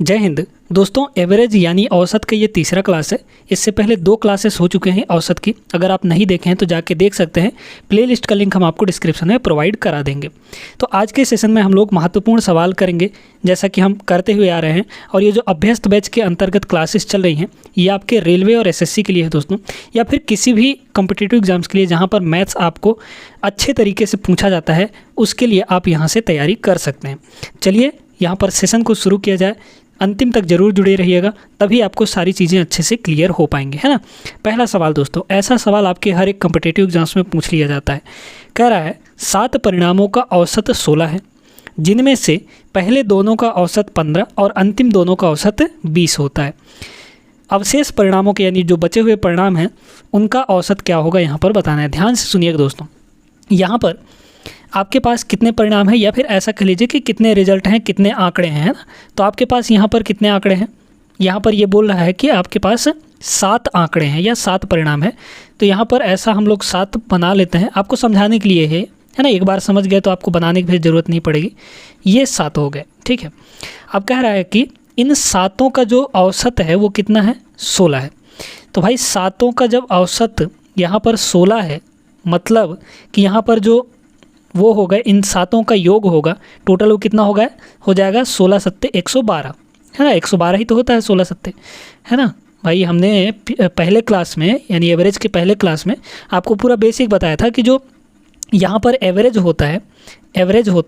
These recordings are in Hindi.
जय हिंद दोस्तों। एवरेज यानी औसत का ये तीसरा क्लास है। इससे पहले 2 क्लासेस हो चुके हैं औसत की। अगर आप नहीं देखे हैं तो जाके देख सकते हैं। प्लेलिस्ट का लिंक हम आपको डिस्क्रिप्शन में प्रोवाइड करा देंगे। तो आज के सेशन में हम लोग महत्वपूर्ण सवाल करेंगे, जैसा कि हम करते हुए आ रहे हैं। और ये जो अभ्यस्त बैच के अंतर्गत क्लासेस चल रही हैं, ये आपके रेलवे और एसएससी के लिए है दोस्तों, या फिर किसी भी कॉम्पिटिटिव एग्जाम्स के लिए जहाँ पर मैथ्स आपको अच्छे तरीके से पूछा जाता है, उसके लिए आप यहाँ से तैयारी कर सकते हैं। चलिए यहाँ पर सेशन को शुरू किया जाए। अंतिम तक जरूर जुड़े रहिएगा, तभी आपको सारी चीज़ें अच्छे से क्लियर हो पाएंगे, है ना। पहला सवाल दोस्तों, ऐसा सवाल आपके हर एक कॉम्पिटिटिव एग्जाम्स में पूछ लिया जाता है। कह रहा है 7 परिणामों का औसत 16 है, जिनमें से पहले दोनों का औसत 15 और अंतिम दोनों का औसत 20 होता है। अवशेष परिणामों के यानी जो बचे हुए परिणाम हैं, उनका औसत क्या होगा यहाँ पर बताना है। ध्यान से सुनिएगा दोस्तों। यहाँ पर आपके पास कितने परिणाम हैं, या फिर ऐसा कह लीजिए कि कितने रिजल्ट हैं, कितने आंकड़े हैं, है ना। तो आपके पास यहाँ पर कितने आंकड़े हैं, यहाँ पर ये बोल रहा है कि आपके पास 7 आंकड़े हैं या 7 परिणाम है। तो यहाँ पर ऐसा हम लोग 7 बना लेते हैं, आपको समझाने के लिए है ना। एक बार समझ गए तो आपको बनाने की भी ज़रूरत नहीं पड़ेगी। ये 7 हो गए, ठीक है। अब कह रहा है कि इन 7 का जो औसत है वो कितना है, 16 है। तो भाई 7 का जब औसत यहाँ पर 16 है, मतलब कि यहाँ पर जो वो होगा, इन 7 का योग होगा, टोटल वो कितना होगा, हो जाएगा 16 सत्ते 112, है ना। 112 ही तो होता है 16 सत्ते, है ना भाई। हमने पहले क्लास में यानी एवरेज के पहले क्लास में आपको पूरा बेसिक बताया था कि जो यहाँ पर एवरेज होता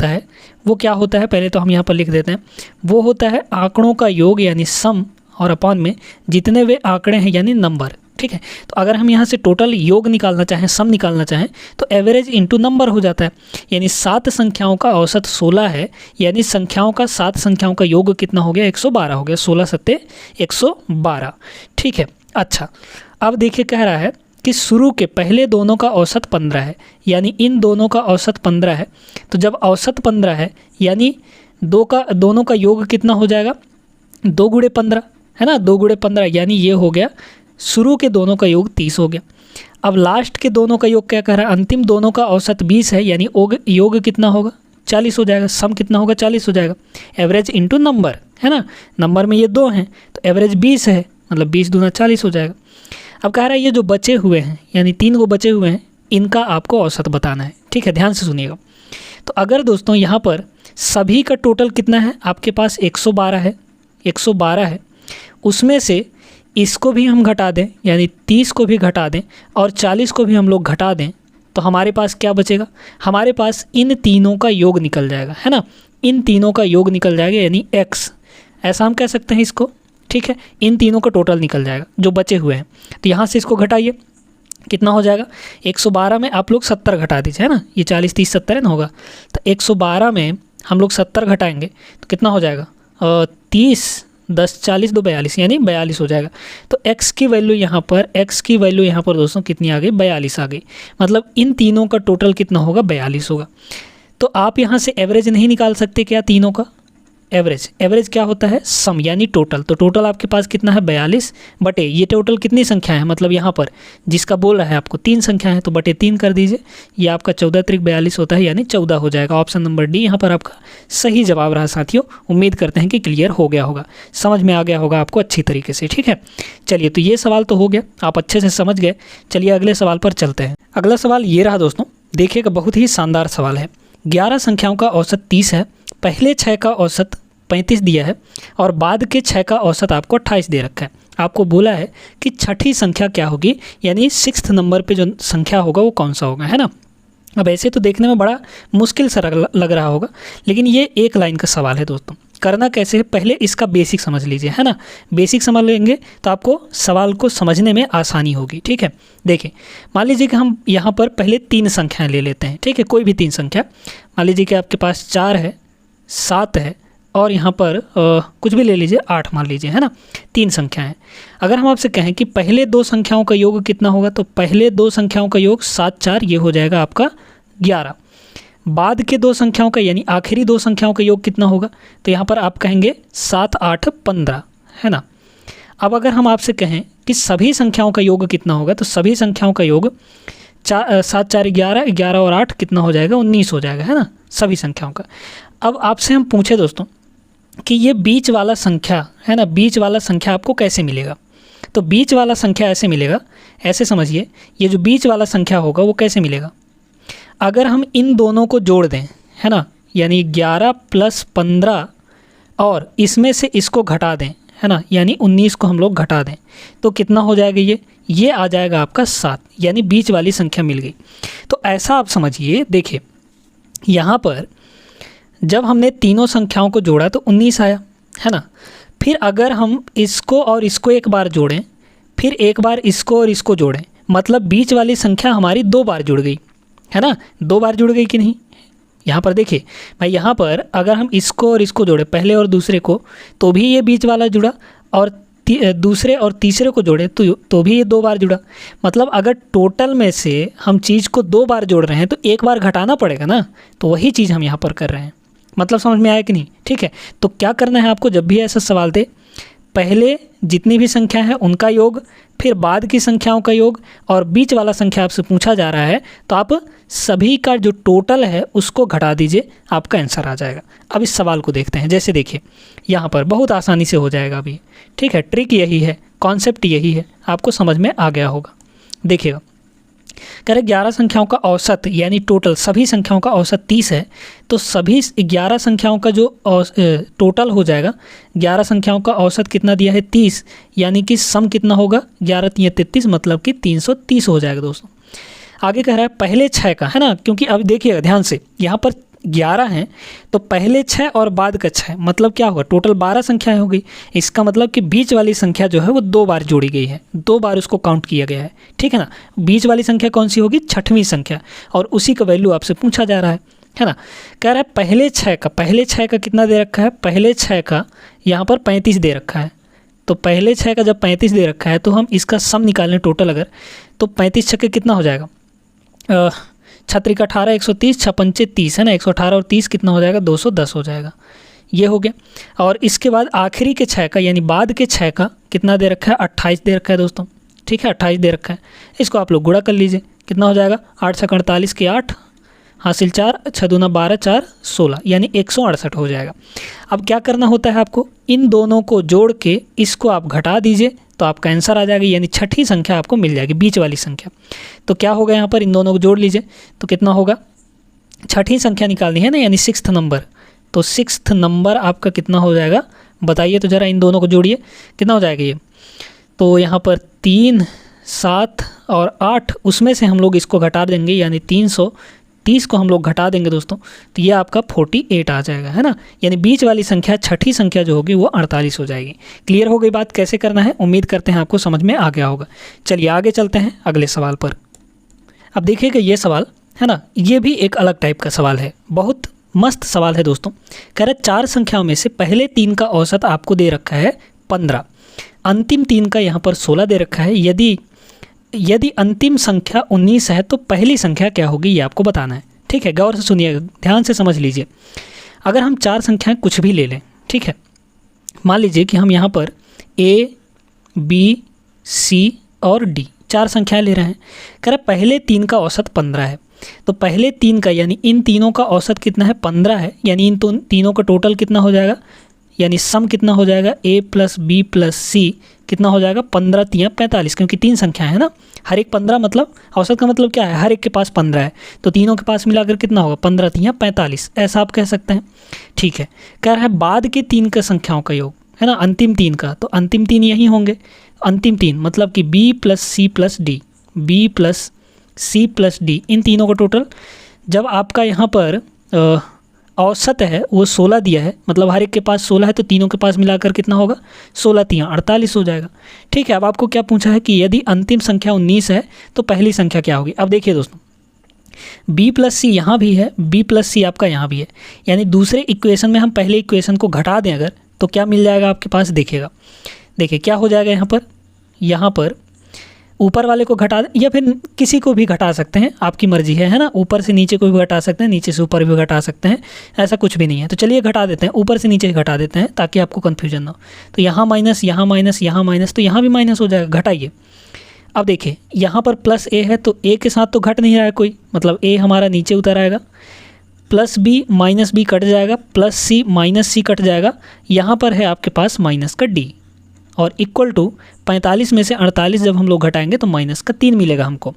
है वो क्या होता है। पहले तो हम यहाँ पर लिख देते हैं, वो होता है आंकड़ों का योग यानी सम, और अपॉन में जितने वे आंकड़े हैं यानी नंबर, ठीक है। तो अगर हम यहाँ से टोटल योग निकालना चाहें, सम निकालना चाहें, तो एवरेज इंटू नंबर हो जाता है। यानी 7 संख्याओं का औसत 16 है, यानी संख्याओं का 7 संख्याओं का योग कितना हो गया, 112 हो गया। 16 सत्ते 112, ठीक है। अच्छा, अब देखिए कह रहा है कि शुरू के पहले दोनों का औसत 15 है, यानी इन दोनों का औसत 15 है। तो जब औसत 15 है, यानी दोनों का योग कितना हो जाएगा, 2 गुणे 15, है ना। 2 गुणे 15 यानी ये हो गया शुरू के दोनों का योग 30 हो गया। अब लास्ट के दोनों का योग क्या कह रहा है, अंतिम दोनों का औसत 20 है, यानी योग कितना होगा, 40 हो जाएगा। सम कितना होगा, 40 हो जाएगा। एवरेज इंटू नंबर, है ना। नंबर में ये 2 हैं तो एवरेज 20 है, मतलब 20 दूना 40 हो जाएगा। अब कह रहा है ये जो बचे हुए हैं, यानी 3 को बचे हुए हैं, इनका आपको औसत बताना है, ठीक है। ध्यान से सुनिएगा। तो अगर दोस्तों यहाँ पर सभी का टोटल कितना है, आपके पास 112 है, उसमें से इसको भी हम घटा दें, यानी 30 को भी घटा दें और 40 को भी हम लोग घटा दें, तो हमारे पास क्या बचेगा, हमारे पास इन तीनों का योग निकल जाएगा, है ना। इन तीनों का योग निकल जाएगा यानी x, ऐसा हम कह सकते हैं इसको, ठीक है। इन तीनों का टोटल निकल जाएगा जो बचे हुए हैं। तो यहाँ से इसको घटाइए, कितना हो जाएगा, 112 में आप लोग 70 घटा दीजिए, है ना। ये 40 30 70 है ना होगा। तो 112 में हम लोग 70 घटाएंगे तो कितना हो जाएगा, 30 10 40 2 42, यानी 42 हो जाएगा। तो x की वैल्यू यहाँ पर दोस्तों कितनी आ गई, 42 आ गई। मतलब इन तीनों का टोटल कितना होगा, 42 होगा। तो आप यहाँ से एवरेज नहीं निकाल सकते क्या, तीनों का एवरेज क्या होता है, सम यानी टोटल। तो टोटल आपके पास कितना है, 42 बटे ये टोटल कितनी संख्या है, मतलब यहाँ पर जिसका बोल रहा है आपको 3 संख्या है, तो बटे 3 कर दीजिए। ये आपका 14 त्रिक 42 होता है, यानी 14 हो जाएगा। ऑप्शन नंबर डी यहाँ पर आपका सही जवाब रहा साथियों। उम्मीद करते हैं कि क्लियर हो गया होगा, समझ में आ गया होगा आपको अच्छी तरीके से, ठीक है। चलिए, तो ये सवाल तो हो गया, आप अच्छे से समझ गए। चलिए अगले सवाल पर चलते हैं। अगला सवाल ये रहा दोस्तों, देखिएगा, बहुत ही शानदार सवाल है। 11 संख्याओं का औसत 30 है, पहले 6 का औसत 35 दिया है और बाद के 6 का औसत आपको 28 दे रखा है। आपको बोला है कि छठी संख्या क्या होगी, यानी 6th नंबर पे जो संख्या होगा वो कौन सा होगा, है ना। अब ऐसे तो देखने में बड़ा मुश्किल सा लग रहा होगा, लेकिन ये एक लाइन का सवाल है दोस्तों। करना कैसे है, पहले इसका बेसिक समझ लीजिए, है ना। बेसिक समझ लेंगे तो आपको सवाल को समझने में आसानी होगी, ठीक है। देखिए, मान लीजिए कि हम यहाँ पर पहले 3 संख्याएँ ले लेते हैं, ठीक है। कोई भी 3 संख्या, मान लीजिए कि आपके पास 4 है, 7 है, और यहाँ पर कुछ भी ले लीजिए, 8 मान लीजिए, है ना। 3 संख्या है। अगर हम आपसे कहें कि पहले 2 संख्याओं का योग कितना होगा, तो पहले 2 संख्याओं का योग 7 4, ये हो जाएगा आपका 11। बाद के 2 संख्याओं का यानी आखिरी 2 संख्याओं का योग कितना होगा, तो यहाँ पर आप कहेंगे 7 8 15, है ना। अब अगर हम आपसे कहें कि सभी संख्याओं का योग कितना होगा, तो सभी संख्याओं का योग 7 4 11, 11 और 8 कितना हो जाएगा, 19 हो जाएगा, है ना, सभी संख्याओं का। अब आपसे हम पूछे दोस्तों कि ये बीच वाला संख्या है ना, बीच वाला संख्या आपको कैसे मिलेगा। तो बीच वाला संख्या ऐसे मिलेगा, ऐसे समझिए, ये जो बीच वाला संख्या होगा वो कैसे मिलेगा, अगर हम इन दोनों को जोड़ दें, है ना, यानी 11 + 15 और इसमें से इसको घटा दें, है ना, यानी 19 को हम लोग घटा दें, तो कितना हो जाएगा, ये आ जाएगा आपका 7, यानी बीच वाली संख्या मिल गई। तो ऐसा आप समझिए, देखिए यहाँ पर जब हमने तीनों संख्याओं को जोड़ा तो 19 आया, है ना। फिर अगर हम इसको और इसको एक बार जोड़ें, फिर एक बार इसको और इसको जोड़ें, मतलब बीच वाली संख्या हमारी 2 बार जुड़ गई, है ना, 2 बार जुड़ गई कि नहीं। यहाँ पर देखिए भाई, यहाँ पर अगर हम इसको और इसको जोड़े, पहले और दूसरे को, तो भी ये बीच वाला जुड़ा, और दूसरे और तीसरे को जोड़े तो भी ये 2 बार जुड़ा। मतलब अगर टोटल में से हम चीज़ को 2 बार जोड़ रहे हैं तो एक बार घटाना पड़ेगा ना, तो वही चीज़ हम यहाँ पर कर रहे हैं। मतलब समझ में आया कि नहीं, ठीक है। तो क्या करना है आपको, जब भी ऐसा सवाल दे, पहले जितनी भी संख्या है उनका योग, फिर बाद की संख्याओं का योग, और बीच वाला संख्या आपसे पूछा जा रहा है तो आप सभी का जो टोटल है उसको घटा दीजिए, आपका आंसर आ जाएगा। अब इस सवाल को देखते हैं। जैसे देखिए यहाँ पर बहुत आसानी से हो जाएगा अभी, ठीक है। ट्रिक यही है, कॉन्सेप्ट यही है, आपको समझ में आ गया होगा। देखिएगा, कह रहे 11 संख्याओं का औसत यानी टोटल, सभी संख्याओं का औसत 30 है, तो सभी 11 संख्याओं का जो टोटल हो जाएगा, 11 संख्याओं का औसत कितना दिया है 30, यानी कि सम कितना होगा 11 × 3 = 33, मतलब कि 330 हो जाएगा दोस्तों। आगे कह रहा है पहले 6 का, है ना, क्योंकि अब देखिएगा ध्यान से, यहाँ पर 11 हैं तो पहले 6 और बाद का 6, मतलब क्या होगा, टोटल 12 संख्याएं हो गई। इसका मतलब कि बीच वाली संख्या जो है वो 2 बार जोड़ी गई है, 2 बार उसको काउंट किया गया है, ठीक है ना। बीच वाली संख्या कौन सी होगी, 6वीं संख्या, और उसी का वैल्यू आपसे पूछा जा रहा है ना। कह रहा है पहले 6 का कितना दे रखा है, पहले 6 का यहाँ पर 35 दे रखा है। तो पहले 6 का जब 35 दे रखा है तो हम इसका सम निकालें टोटल अगर, तो 35 छक्के कितना हो जाएगा, 6 × 18 130, 6 × 5 30, है ना, 118 और 30 कितना हो जाएगा, 210 हो जाएगा। ये हो गया। और इसके बाद आखिरी के 6 का यानी बाद के 6 का कितना दे रखा है, 28 दे रखा है दोस्तों, ठीक है, 28 दे रखा है। इसको आप लोग गुणा कर लीजिए, कितना हो जाएगा, 8 × 6 = 48 के 8, हासिल 4, 6 × 2 = 12, 4 = 16, यानी 168 हो जाएगा। अब क्या करना होता है आपको, इन दोनों को जोड़ के इसको आप घटा दीजिए तो आपका आंसर आ जाएगा, यानी 6ठी संख्या आपको मिल जाएगी, बीच वाली संख्या। तो क्या होगा, यहाँ पर इन दोनों को जोड़ लीजिए तो कितना होगा, 6ठी संख्या निकालनी है ना, यानी 6th नंबर। तो 6th नंबर आपका कितना हो जाएगा, बताइए तो ज़रा, इन दोनों को जोड़िए कितना हो जाएगा ये। तो यहाँ पर 3, 7 और 8, उसमें से हम लोग इसको घटा देंगे, यानी 330 को हम लोग घटा देंगे दोस्तों, तो ये आपका 48 आ जाएगा, है ना। यानी बीच वाली संख्या, 6ठी संख्या जो होगी वो 48 हो जाएगी। क्लियर हो गई बात कैसे करना है, उम्मीद करते हैं आपको समझ में आ गया होगा। चलिए आगे चलते हैं अगले सवाल पर। अब देखिएगा ये सवाल, है ना, ये भी एक अलग टाइप का सवाल है, बहुत मस्त सवाल है दोस्तों। कह रहा है 4 संख्याओं में से पहले 3 का औसत आपको दे रखा है 15, अंतिम 3 का यहाँ पर 16 दे रखा है। यदि अंतिम संख्या 19 है तो पहली संख्या क्या होगी, ये आपको बताना है, ठीक है। गौर से सुनिए, ध्यान से समझ लीजिए। अगर हम 4 संख्याएं कुछ भी ले लें, ठीक है, मान लीजिए कि हम यहाँ पर A, B, C और D 4 संख्याएं ले रहे हैं। कह रहा पहले 3 का औसत 15 है, तो पहले 3 का यानी इन तीनों का औसत कितना है, 15 है, यानी इन तीनों का टोटल कितना हो जाएगा, यानी सम कितना हो जाएगा, A + B + C कितना हो जाएगा, 15 × 3 = 45, क्योंकि 3 संख्या है ना, हर एक 15, मतलब औसत का मतलब क्या है, हर एक के पास 15 है, तो तीनों के पास मिलाकर कितना होगा, 15 × 3 = 45, ऐसा आप कह सकते हैं, ठीक है। कह रहा है बाद के 3 का संख्याओं का योग, है ना, अंतिम 3 का, तो अंतिम 3 यही होंगे, अंतिम 3 मतलब कि B + C + D, B + C + D, इन तीनों का टोटल जब आपका यहाँ पर औसत है वो 16 दिया है, मतलब हर एक के पास 16 है, तो तीनों के पास मिलाकर कितना होगा, 16 × 3 = 48 हो जाएगा, ठीक है। अब आपको क्या पूछा है कि यदि अंतिम संख्या 19 है तो पहली संख्या क्या होगी। अब देखिए दोस्तों, B + C यहाँ भी है, B + C आपका यहाँ भी है, यानी दूसरे इक्वेशन में हम पहले इक्वेशन को घटा दें अगर, तो क्या मिल जाएगा आपके पास, देखिएगा, देखिए क्या हो जाएगा, यहाँ पर ऊपर वाले को घटा दें या फिर किसी को भी घटा सकते हैं, आपकी मर्जी है ना, ऊपर से नीचे को भी घटा सकते हैं, नीचे से ऊपर भी घटा सकते हैं, ऐसा कुछ भी नहीं है। तो चलिए घटा देते हैं, ऊपर से नीचे घटा देते हैं ताकि आपको कन्फ्यूजन ना हो। तो यहाँ माइनस, यहाँ माइनस, यहाँ माइनस, तो यहाँ भी माइनस हो जाएगा, घटाइए। अब देखिए यहाँ पर +A है, तो A के साथ तो घट नहीं रहा है कोई, मतलब A हमारा नीचे उतर आएगा, plus B minus B cut जाएगा, plus C minus C cut जाएगा, यहाँ पर है आपके पास माइनस का डी, और इक्वल टू 45 में से 48 जब हम लोग घटाएंगे तो माइनस का 3 मिलेगा हमको।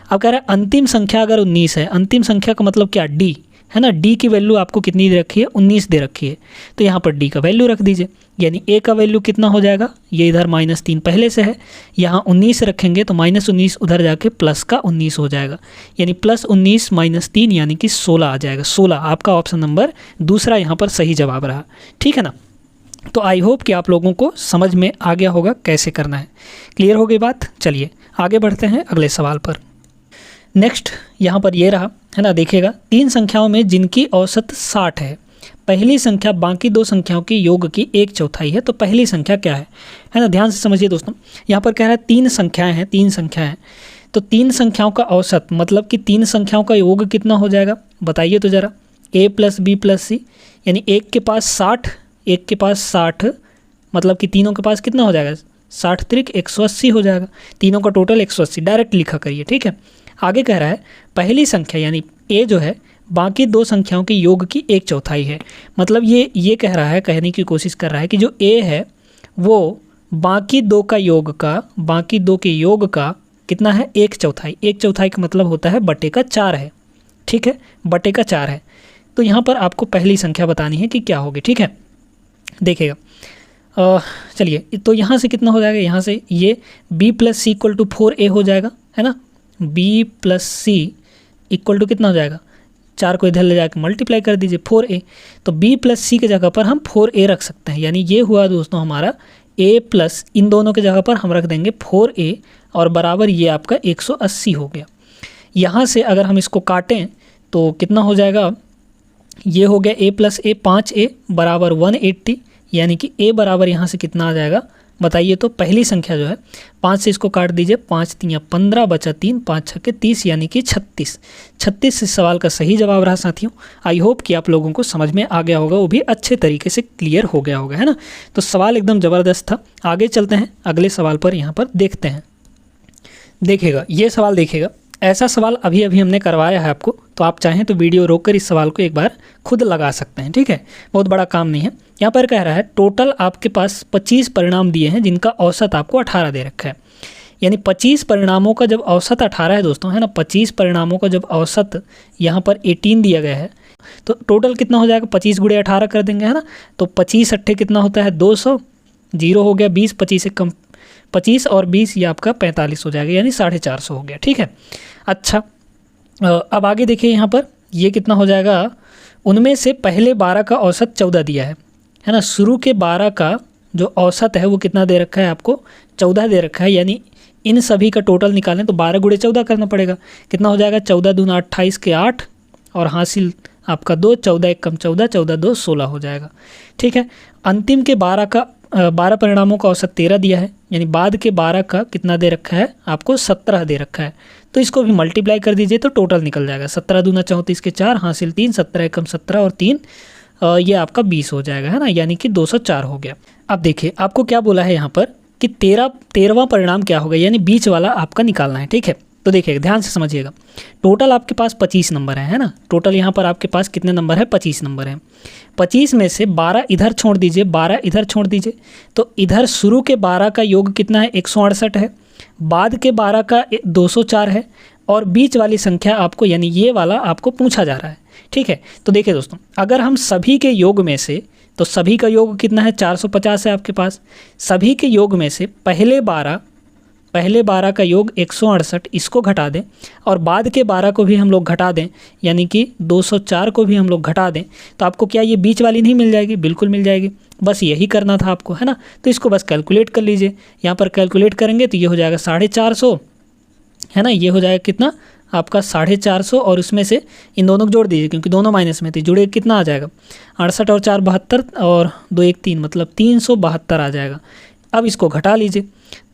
अब कह रहा है अंतिम संख्या अगर 19 है, अंतिम संख्या का मतलब क्या, डी है ना, डी की वैल्यू आपको कितनी दे रखी है, 19 दे रखी है, तो यहाँ पर डी का वैल्यू रख दीजिए, यानी ए का वैल्यू कितना हो जाएगा, ये इधर -3 पहले से है, यहाँ 19 रखेंगे तो -19 उधर जाके प्लस का 19 हो जाएगा, यानी +19 -3 यानी कि 16 आ जाएगा। 16 आपका ऑप्शन नंबर दूसरा यहाँ पर सही जवाब रहा, ठीक है ना। तो आई होप कि आप लोगों को समझ में आ गया होगा कैसे करना है। क्लियर हो गई बात? चलिए आगे बढ़ते हैं अगले सवाल पर। नेक्स्ट यहाँ पर ये रहा है ना, देखिएगा 3 संख्याओं में जिनकी औसत 60 है, पहली संख्या बाकी 2 संख्याओं की योग की 1/4 है, तो पहली संख्या क्या है ना, ध्यान से समझिए दोस्तों। यहाँ पर कह रहा है 3 संख्याएं हैं, 3 संख्याएं हैं, तो 3 संख्याओं का औसत मतलब कि 3 संख्याओं का योग कितना हो जाएगा, बताइए तो ज़रा। a + b + c, यानी एक के पास 60, एक के पास 60, मतलब कि तीनों के पास कितना हो जाएगा, 60 त्रिक 180 हो जाएगा, तीनों का टोटल 180, डायरेक्ट लिखा करिए, ठीक है। आगे कह रहा है पहली संख्या यानी a जो है बाकी 2 संख्याओं के योग की 1/4 है, मतलब ये कह रहा है, कहने की कोशिश कर रहा है कि जो a है वो बाकी 2 का योग का, बाकी 2 के योग का कितना है, 1/4। 1/4 का मतलब होता है बटे का 4 है, ठीक है, बटे का 4 है। तो यहाँ पर आपको पहली संख्या बतानी है कि क्या होगी, ठीक है। देखिएगा चलिए, तो यहाँ से कितना हो जाएगा, यहाँ से ये b + c = 4a हो जाएगा, है ना, b + c = कितना हो जाएगा, 4 को इधर ले जाकर मल्टीप्लाई कर दीजिए 4a, तो b + c के जगह पर हम 4a रख सकते हैं, यानी ये हुआ दोस्तों हमारा a प्लस इन दोनों के जगह पर हम रख देंगे 4a और बराबर ये आपका 180 हो गया। यहाँ से अगर हम इसको काटें तो कितना हो जाएगा, ये हो गया a + a 5a बराबर 180, यानी कि a बराबर यहाँ से कितना आ जाएगा बताइए तो। पहली संख्या जो है 5 से इसको काट दीजिए, 5 × 3 = 15 बचा 3, 5 × 6 = 30 यानी कि 36। 36 इस सवाल का सही जवाब रहा साथियों। आई होप कि आप लोगों को समझ में आ गया होगा, वो भी अच्छे तरीके से क्लियर हो गया होगा, है ना। तो सवाल एकदम ज़बरदस्त था। आगे चलते हैं अगले सवाल पर, यहाँ पर देखते हैं। देखिएगा ये सवाल, देखिएगा ऐसा सवाल अभी अभी हमने करवाया है आपको, तो आप चाहें तो वीडियो रोककर इस सवाल को एक बार खुद लगा सकते हैं, ठीक है, बहुत बड़ा काम नहीं है। यहाँ पर कह रहा है टोटल आपके पास 25 परिणाम दिए हैं जिनका औसत आपको 18 दे रखा है, यानी 25 परिणामों का जब औसत 18 है दोस्तों, है ना, 25 परिणामों का जब औसत यहाँ पर 18 दिया गया है, तो टोटल कितना हो जाएगा, 25 × 18 कर देंगे, है ना, तो 25 × 8 कितना होता है 200, 0 हो गया 20, 25 से कम 25 और 20 ये आपका 45 हो जाएगा, यानी 450 हो गया, ठीक है। अच्छा अब आगे देखिए, यहाँ पर ये कितना हो जाएगा, उनमें से पहले 12 का औसत 14 दिया है ना, शुरू के 12 का जो औसत है वो कितना दे रखा है आपको, 14 दे रखा है, यानी इन सभी का टोटल निकालें तो 12 × 14 करना पड़ेगा, कितना हो जाएगा 14 दूना 28 के 8 और हासिल आपका 2, 14 1 कम 14, 14 2 16 हो जाएगा, ठीक है। अंतिम के 12 परिणामों का औसत 13 दिया है, यानी बाद के 12 का कितना दे रखा है आपको 17 दे रखा है, तो इसको भी मल्टीप्लाई कर दीजिए तो टोटल निकल जाएगा 17 दूना 34 के 4 हासिल 3, 17 1 कम 17 और 3 ये आपका 20 हो जाएगा, है ना, यानी कि 204 हो गया। अब देखिए आपको क्या बोला है यहाँ पर कि 13वां परिणाम क्या होगा, यानी बीच वाला आपका निकालना है, ठीक है। तो देखिए ध्यान से समझिएगा, टोटल आपके पास 25 नंबर है ना, टोटल यहाँ पर आपके पास कितने नंबर है, 25 नंबर है। 25 में से 12 इधर छोड़ दीजिए, 12 इधर छोड़ दीजिए, तो इधर शुरू के 12 का योग कितना है 168 है, बाद के 12 का 204 है, और बीच वाली संख्या आपको यानी ये वाला आपको पूछा जा रहा है, ठीक है। तो देखिए दोस्तों, अगर हम सभी के योग में से, तो सभी का योग कितना है 450 है आपके पास, सभी के योग में से पहले 12 का योग 168, इसको घटा दें और बाद के 12 को भी हम लोग घटा दें, यानी कि 204 को भी हम लोग घटा दें, तो आपको क्या ये बीच वाली नहीं मिल जाएगी, बिल्कुल मिल जाएगी। बस यही करना था आपको, है ना। तो इसको बस कैलकुलेट कर लीजिए, यहाँ पर कैलकुलेट करेंगे तो ये हो जाएगा 450, है ना, ये हो जाएगा कितना आपका 450, और उसमें से इन दोनों को जोड़ दीजिए क्योंकि दोनों माइनस में थी, जुड़े कितना आ जाएगा 68 और 4 72 और 2 1 3 मतलब 372 आ जाएगा। अब इसको घटा लीजिए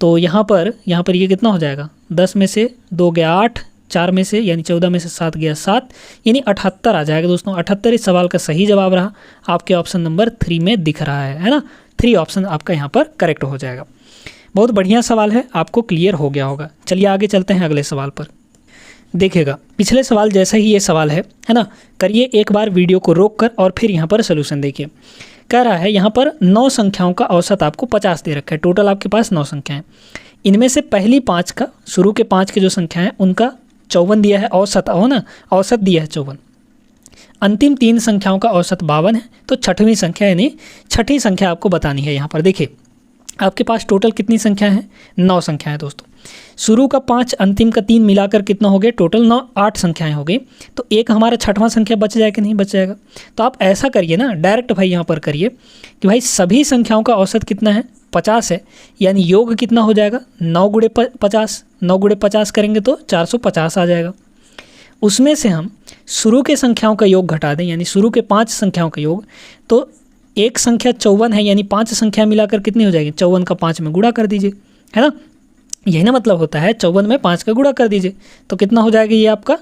तो यहाँ पर ये कितना हो जाएगा, 10 में से 2 गया 8, 4 में से यानी 14 में से 7 गया 7, यानी 78 आ जाएगा दोस्तों। 78 इस सवाल का सही जवाब रहा, आपके ऑप्शन नंबर 3 में दिख रहा है ना, 3 ऑप्शन आपका यहाँ पर करेक्ट हो जाएगा। बहुत बढ़िया सवाल है, आपको क्लियर हो गया होगा। चलिए आगे चलते हैं अगले सवाल पर। देखिएगा पिछले सवाल जैसा ही ये सवाल है ना, करिए एक बार वीडियो को रोक कर और फिर यहाँ पर सोल्यूशन देखिए। कह रहा है यहाँ पर 9 संख्याओं का औसत आपको 50 दे रखा है, टोटल आपके पास 9 संख्याएं। इनमें से पहली 5 का, शुरू के 5 के जो संख्या हैं उनका 54 दिया है, औसत हो ना, औसत दिया है 54। अंतिम 3 संख्याओं का औसत 52 है, तो छठवीं संख्या यानी छठी संख्या आपको बतानी है। यहाँ पर देखिए आपके पास टोटल कितनी संख्या है, 9 संख्या है दोस्तों। शुरू का 5 अंतिम का 3 मिलाकर कितना हो गया, टोटल 9 8 संख्याएं हो गई। तो एक हमारा छठवां संख्या बच जाएगा कि नहीं बच जाएगा। तो आप ऐसा करिए ना, डायरेक्ट भाई यहाँ पर करिए कि भाई सभी संख्याओं का औसत कितना है, 50 है, यानी योग कितना हो जाएगा 9 गुणे 50, 9 गुणे 50 करेंगे तो 450 आ जाएगा। उसमें से हम शुरू के संख्याओं का योग घटा दें, यानी शुरू के 5 संख्याओं का योग, तो एक संख्या 54 है, यानी 5 संख्या मिलाकर कितनी हो जाएगी, 54 का 5 में गुणा कर दीजिए, है ना। यही ना मतलब होता है, 54 में 5 का गुणा कर दीजिए तो कितना हो जाएगा, ये आपका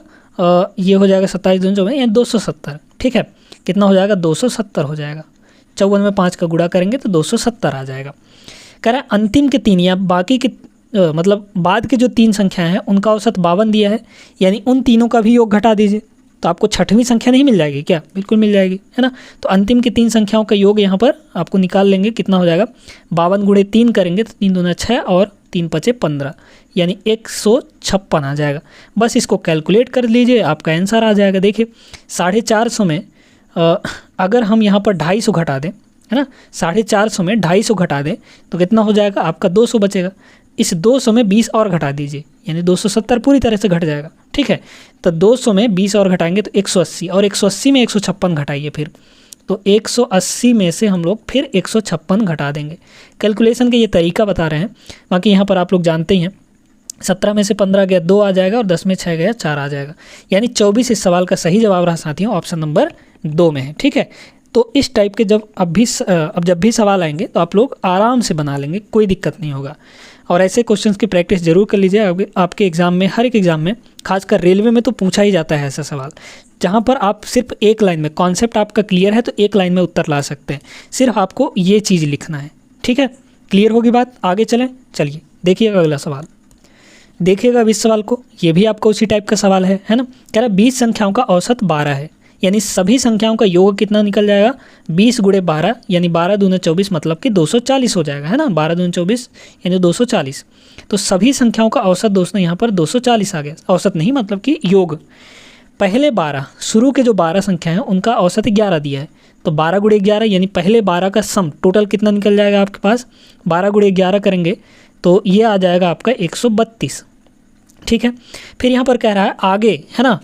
ये हो जाएगा 27 दूनी 54 यानी 270। ठीक है, कितना हो जाएगा, 270 हो जाएगा। 54 में 5 का गुणा करेंगे तो 270 आ जाएगा। कह रहा है अंतिम के 3 या बाकी के मतलब बाद के जो 3 संख्याएं हैं उनका औसत 52 दिया है, यानी उन तीनों का भी योग घटा दीजिए तो आपको छठवीं संख्या नहीं मिल जाएगी क्या, बिल्कुल मिल जाएगी, है ना। तो अंतिम की 3 संख्याओं का योग यहाँ पर आपको निकाल लेंगे, कितना हो जाएगा 52 गुणे 3 करेंगे तो 3 दूना 6 और 3 पचे 15, यानी 156 आ जाएगा। बस इसको कैलकुलेट कर लीजिए, आपका आंसर आ जाएगा। देखिए 450 में अगर हम यहाँ पर 250 घटा दें, है ना, 450 में 250 घटा दें तो कितना हो जाएगा, आपका 200 बचेगा। इस 200 में 20 और घटा दीजिए, यानी 270 पूरी तरह से घट जाएगा। ठीक है, तो 200 में 20 और घटाएंगे तो 180, और 180 में 156 घटाइए फिर, तो 180 में से हम लोग फिर 156 घटा देंगे। कैलकुलेशन का ये तरीका बता रहे हैं, बाकी यहाँ पर आप लोग जानते ही हैं 17 में से 15 गया 2 आ जाएगा, और 10 में 6 गया 4 आ जाएगा, यानी 24 इस सवाल का सही जवाब रहा साथियों, ऑप्शन नंबर 2 में है। ठीक है, तो इस टाइप के जब भी सवाल आएंगे तो आप लोग आराम से बना लेंगे, कोई दिक्कत नहीं होगा। और ऐसे क्वेश्चंस की प्रैक्टिस जरूर कर लीजिए। आपके एग्ज़ाम में, हर एक एग्ज़ाम में, खासकर रेलवे में तो पूछा ही जाता है ऐसा सवाल, जहाँ पर आप सिर्फ एक लाइन में, कॉन्सेप्ट आपका क्लियर है तो एक लाइन में उत्तर ला सकते हैं, सिर्फ आपको ये चीज़ लिखना है। ठीक है, क्लियर होगी बात, आगे चलें। चलिए देखिएगा अगला सवाल, देखिएगा अब इस सवाल को, ये भी आपको उसी टाइप का सवाल है ना। कह रहा 20 संख्याओं का औसत 12 है, यानी सभी संख्याओं का योग कितना निकल जाएगा, 20 गुणे 12, यानी 12 दूने 24 मतलब कि 240 हो जाएगा, है ना। 12 दूने 24 यानी 240। तो सभी संख्याओं का औसत दोस्तों यहाँ पर 240 आ गया, औसत नहीं मतलब कि योग। पहले 12, शुरू के जो 12 संख्या हैं उनका औसत 11 दिया है, तो 12 गुणे 11 यानी पहले 12 का सम टोटल कितना निकल जाएगा आपके पास, 12 गुणे 11 करेंगे तो ये आ जाएगा आपका 132। ठीक है, फिर यहाँ पर कह रहा है आगे, है ना,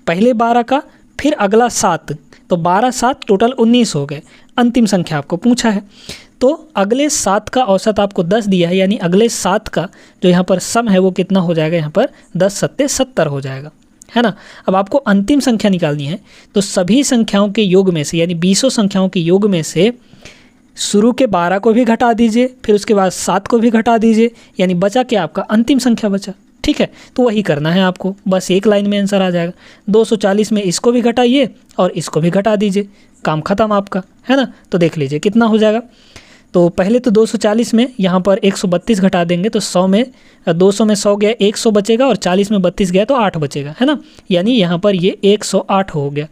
पहले 12 का फिर अगला 7, तो 12 7 टोटल 19 हो गए। अंतिम संख्या आपको पूछा है, तो अगले 7 का औसत आपको 10 दिया है, यानी अगले 7 का जो यहाँ पर सम है वो कितना हो जाएगा, यहाँ पर 10 सत्ते 70 हो जाएगा, है ना। अब आपको अंतिम संख्या निकालनी है, तो सभी संख्याओं के योग में से, यानी 20 संख्याओं के योग में से शुरू के 12 को भी घटा दीजिए, फिर उसके बाद 7 को भी घटा दीजिए, यानी बचा क्या आपका अंतिम संख्या बचा। ठीक है, तो वही करना है आपको, बस एक लाइन में आंसर आ जाएगा। 240 में इसको भी घटाइए और इसको भी घटा दीजिए, काम खत्म आपका, है ना। तो देख लीजिए कितना हो जाएगा। तो पहले तो 240 में यहाँ पर 132 घटा देंगे तो 200 में 100 गया, 100 बचेगा, और 40 में 32 गया तो 8 बचेगा, है ना। यानी यहाँ पर ये 108 हो गया।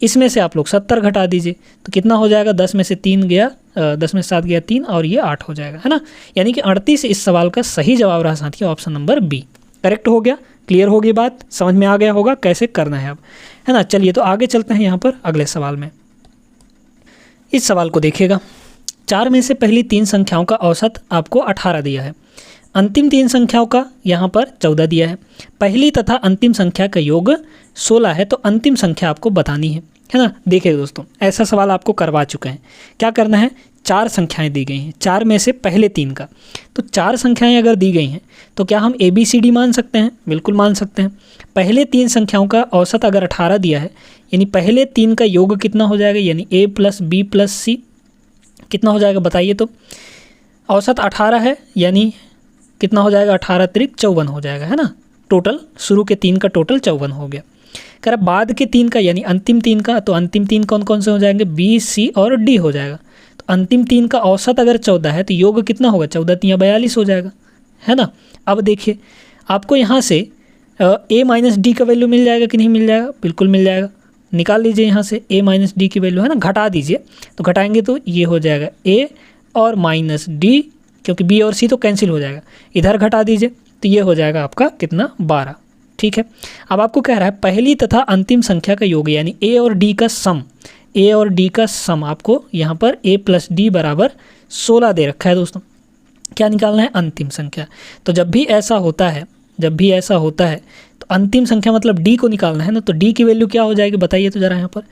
इसमें से आप लोग 70 घटा दीजिए तो कितना हो जाएगा, 10 में से 3 गया, 10 में 7 गया 3, और ये 8 हो जाएगा, है ना। यानी कि 38 इस सवाल का सही जवाब रहा साथियों, ऑप्शन नंबर बी करेक्ट हो गया। क्लियर होगी बात, समझ में आ गया होगा कैसे करना है अब, है ना। चलिए तो आगे चलते हैं यहाँ पर अगले सवाल में। इस सवाल को देखिएगा, 4 में से पहली 3 संख्याओं का औसत आपको 18 दिया है, अंतिम 3 संख्याओं का यहाँ पर 14 दिया है, पहली तथा अंतिम संख्या का योग 16 है, तो अंतिम संख्या आपको बतानी है ना। देखिए दोस्तों, ऐसा सवाल आपको करवा चुके हैं। क्या करना है, 4 संख्याएं दी गई हैं, 4 में से पहले 3 का, तो 4 संख्याएं अगर दी गई हैं तो क्या हम ABCD मान सकते हैं, बिल्कुल मान सकते हैं। पहले 3 संख्याओं का औसत अगर 18 दिया है, यानी पहले 3 का योग कितना हो जाएगा, यानी A + B + C कितना हो जाएगा बताइए। तो औसत 18 है, यानी कितना हो जाएगा, 18 × 54 हो जाएगा, है ना। टोटल शुरू के 3 का टोटल 54 हो गया। कह रहा बाद के 3 का, यानी अंतिम 3 का, तो अंतिम 3 कौन कौन से हो जाएंगे, B C और D हो जाएगा। तो अंतिम 3 का औसत अगर 14 है तो योग कितना होगा, 14 × 3 = 42 हो जाएगा, है ना। अब देखिए आपको यहाँ से a माइनस डी का वैल्यू मिल जाएगा कि नहीं मिल जाएगा? बिल्कुल मिल जाएगा। निकाल लीजिए यहाँ से a माइनस डी की वैल्यू, है ना, घटा दीजिए। तो घटाएंगे तो ये हो जाएगा a और माइनस डी, क्योंकि b और c तो कैंसिल हो जाएगा। इधर घटा दीजिए तो ये हो जाएगा आपका कितना, 12। ठीक है, अब आपको कह रहा है पहली तथा अंतिम संख्या का योग, यानी a और d का सम, a और d का सम आपको यहाँ पर a प्लस डी बराबर 16 दे रखा है दोस्तों। क्या निकालना है? अंतिम संख्या। तो जब भी ऐसा होता है तो अंतिम संख्या मतलब d को निकालना है ना, तो d की वैल्यू क्या हो जाएगी बताइए तो ज़रा। यहाँ पर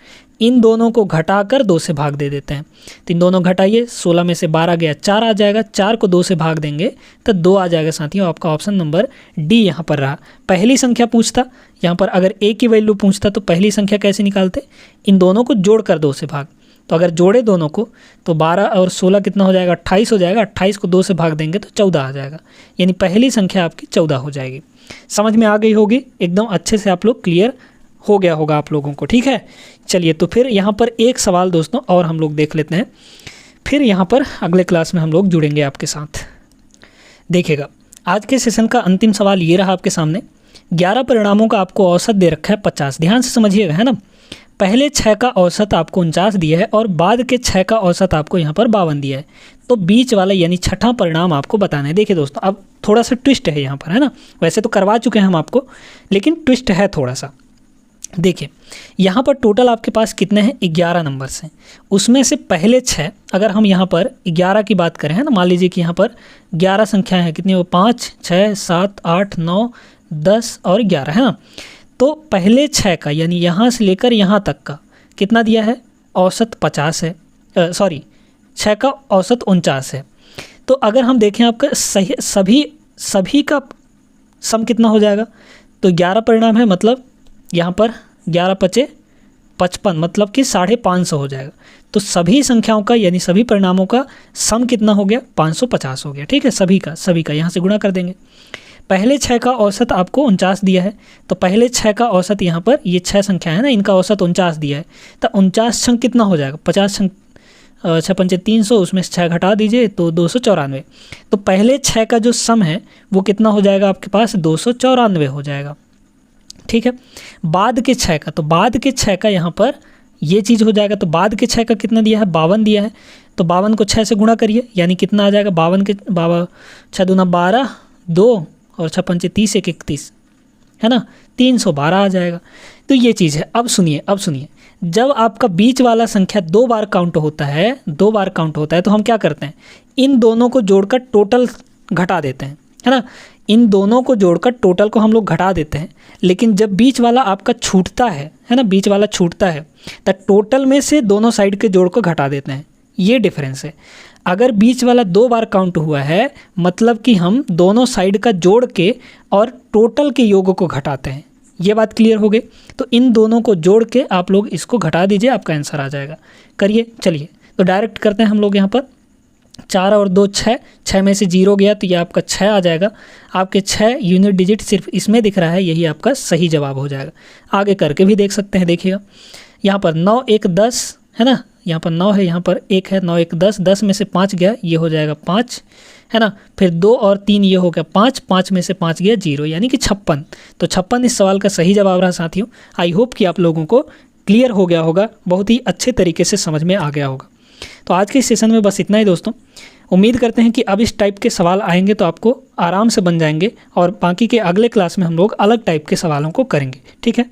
इन दोनों को घटाकर 2 से भाग दे देते हैं। तो इन दोनों घटाइए, 16 में से 12 गया, 4 आ जाएगा। 4 को 2 से भाग देंगे तो 2 आ जाएगा साथियों। आपका ऑप्शन नंबर डी यहाँ पर रहा। पहली संख्या पूछता, यहाँ पर अगर a की वैल्यू पूछता तो पहली संख्या कैसे निकालते? इन दोनों को जोड़कर 2 से भाग। तो अगर जोड़े दोनों को तो 12 और 16 कितना हो जाएगा? 28 हो जाएगा। 28 को 2 से भाग देंगे तो 14 आ जाएगा, यानी पहली संख्या आपकी 14 हो जाएगी। समझ में आ गई होगी, एकदम अच्छे से आप लोग क्लियर हो गया होगा आप लोगों को। ठीक है, चलिए तो फिर यहाँ पर एक सवाल दोस्तों और हम लोग देख लेते हैं, फिर यहाँ पर अगले क्लास में हम लोग जुड़ेंगे आपके साथ। देखिएगा, आज के सेशन का अंतिम सवाल ये रहा आपके सामने। 11 परिणामों का आपको औसत दे रखा है 50। ध्यान से समझिएगा, है ना। पहले 6 का औसत आपको 49 दिया है और बाद के 6 का औसत आपको यहाँ पर 52 दिया है। तो बीच वाला यानी छठा परिणाम आपको बताना है। देखिए दोस्तों, अब थोड़ा सा ट्विस्ट है यहाँ पर, है ना। वैसे तो करवा चुके हैं हम आपको, लेकिन ट्विस्ट है थोड़ा सा। देखिए यहाँ पर टोटल आपके पास कितने हैं? 11 नंबर्स हैं। उसमें से पहले 6, अगर हम यहाँ पर 11 की बात करें, है ना, मान लीजिए कि यहाँ पर 11 संख्याएँ हैं। कितनी? वो 5, 6, 7, 8, 9, 10 और 11, है ना। तो पहले 6 का यानी यहाँ से लेकर यहाँ तक का कितना दिया है? औसत 50 है। 6 का औसत 49 है। तो अगर हम देखें आपका सभी का सम कितना हो जाएगा? तो 11 परिणाम है, मतलब यहाँ पर 11 पचे 55, मतलब कि 550 हो जाएगा। तो सभी संख्याओं का यानी सभी परिणामों का सम कितना हो गया? 550 हो गया। ठीक है, सभी का यहाँ से गुणा कर देंगे। पहले 6 का औसत आपको 49 दिया है, तो पहले 6 का औसत यहाँ पर ये 6 संख्या है ना, इनका औसत 49 दिया है। तो 49 छंग कितना हो जाएगा? 50 छंग 6 पंचे 300, उसमें से 6 घटा दीजिए तो 294। तो पहले 6 का जो सम है वो कितना हो जाएगा आपके पास? 294 हो जाएगा। ठीक है, बाद के 6 का, तो बाद के 6 का यहाँ पर ये चीज़ हो जाएगा। तो बाद के 6 का कितना दिया है? 52 दिया है। तो 52 को 6 से गुणा करिए, यानी कितना आ जाएगा? 52 के 6 दूना 12, 2 और 6 पंचे 30, 1 31, है ना, 312 आ जाएगा। तो ये चीज़ है। अब सुनिए, जब आपका बीच वाला संख्या 2 बार काउंट होता है तो हम क्या करते हैं? इन दोनों को जोड़कर टोटल घटा देते हैं, है ना। इन दोनों को जोड़कर टोटल को हम लोग घटा देते हैं। लेकिन जब बीच वाला आपका छूटता है ना, बीच वाला छूटता है, तो टोटल में से दोनों साइड के जोड़ को घटा देते हैं। ये डिफरेंस है। अगर बीच वाला 2 बार काउंट हुआ है, मतलब कि हम दोनों साइड का जोड़ के और टोटल के योग को घटाते हैं। ये बात क्लियर हो गई। तो इन दोनों को जोड़ के आप लोग इसको घटा दीजिए, आपका आंसर आ जाएगा। करिए, चलिए तो डायरेक्ट करते हैं हम लोग। यहाँ पर 4 और 2 6, 6 में से 0 गया तो ये आपका 6 आ जाएगा। आपके 6 यूनिट डिजिट सिर्फ इसमें दिख रहा है, यही आपका सही जवाब हो जाएगा। आगे करके भी देख सकते हैं। देखिएगा यहाँ पर 9 1 10 है ना, यहाँ पर 9 है, यहाँ पर 1 है। 9 1 10, 10 में से 5 गया, ये हो जाएगा 5, है ना। फिर 2 और 3 ये हो गया 5, 5 में से 5 गया 0, यानी कि 56। तो 56 इस सवाल का सही जवाब रहा साथियों। आई होप कि आप लोगों को क्लियर हो गया होगा, बहुत ही अच्छे तरीके से समझ में आ गया होगा। तो आज के सेशन में बस इतना ही दोस्तों। उम्मीद करते हैं कि अब इस टाइप के सवाल आएंगे तो आपको आराम से बन जाएंगे, और बाकी के अगले क्लास में हम लोग अलग टाइप के सवालों को करेंगे। ठीक है,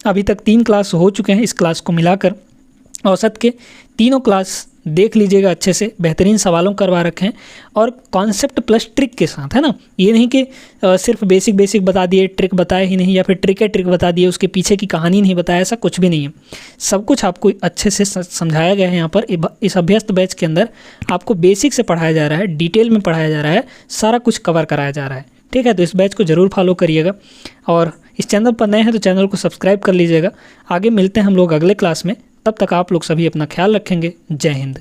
अभी तक 3 क्लास हो चुके हैं। इस क्लास को मिलाकर औसत के तीनों क्लास देख लीजिएगा अच्छे से, बेहतरीन सवालों करवा रखे हैं और कॉन्सेप्ट प्लस ट्रिक के साथ, है ना। ये नहीं कि सिर्फ बेसिक बता दिए, ट्रिक बताए ही नहीं, या फिर ट्रिक बता दिए, उसके पीछे की कहानी नहीं बताया, ऐसा कुछ भी नहीं है। सब कुछ आपको अच्छे से समझाया गया है। यहाँ पर इस अभ्यस्त बैच के अंदर आपको बेसिक से पढ़ाया जा रहा है, डिटेल में पढ़ाया जा रहा है, सारा कुछ कवर कराया जा रहा है। ठीक है, तो इस बैच को ज़रूर फॉलो करिएगा, और इस चैनल पर नए हैं तो चैनल को सब्सक्राइब कर लीजिएगा। आगे मिलते हैं हम लोग अगले क्लास में, तब तक आप लोग सभी अपना ख्याल रखेंगे। जय हिंद।